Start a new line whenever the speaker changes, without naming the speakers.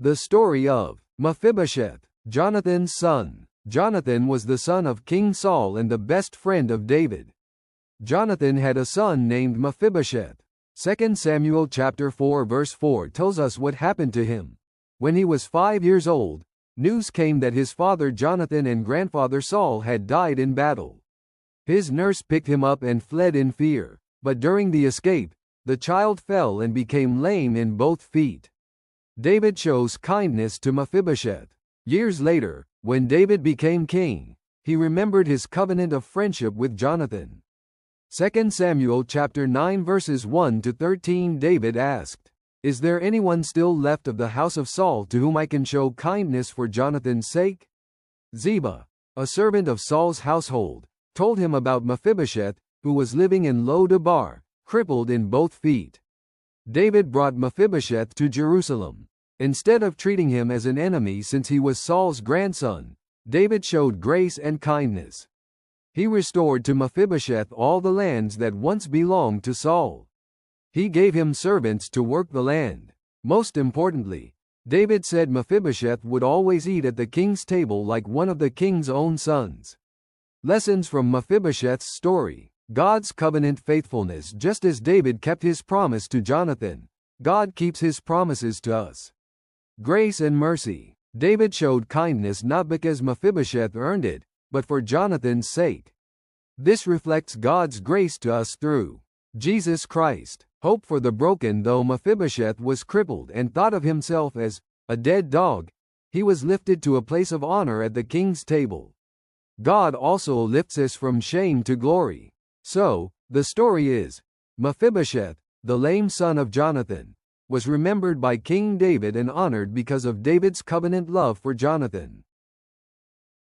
The story of Mephibosheth, Jonathan's son. Jonathan was the son of King Saul and the best friend of David. Jonathan had a son named Mephibosheth. 2 Samuel chapter 4 verse 4 tells us what happened to him. When he was 5 years old, news came that his father Jonathan and grandfather Saul had died in battle. His nurse picked him up and fled in fear, but during the escape, the child fell and became lame in both feet. David shows kindness to Mephibosheth. Years later, when David became king, he remembered his covenant of friendship with Jonathan. 2 Samuel chapter 9 verses 1 to 13 David asked, "Is there anyone still left of the house of Saul to whom I can show kindness for Jonathan's sake?" Ziba, a servant of Saul's household, told him about Mephibosheth, who was living in Lo-debar, crippled in both feet. David brought Mephibosheth to Jerusalem. Instead of treating him as an enemy since he was Saul's grandson, David showed grace and kindness. He restored to Mephibosheth all the lands that once belonged to Saul. He gave him servants to work the land. Most importantly, David said Mephibosheth would always eat at the king's table like one of the king's own sons. Lessons from Mephibosheth's story. God's covenant faithfulness. Just as David kept his promise to Jonathan, God keeps his promises to us. Grace and mercy. David showed kindness not because Mephibosheth earned it, but for Jonathan's sake. This reflects God's grace to us through Jesus Christ. Hope for the broken. Though Mephibosheth was crippled and thought of himself as a dead dog, he was lifted to a place of honor at the king's table. God also lifts us from shame to glory. So, the story is, Mephibosheth, the lame son of Jonathan, was remembered by King David and honored because of David's covenant love for Jonathan.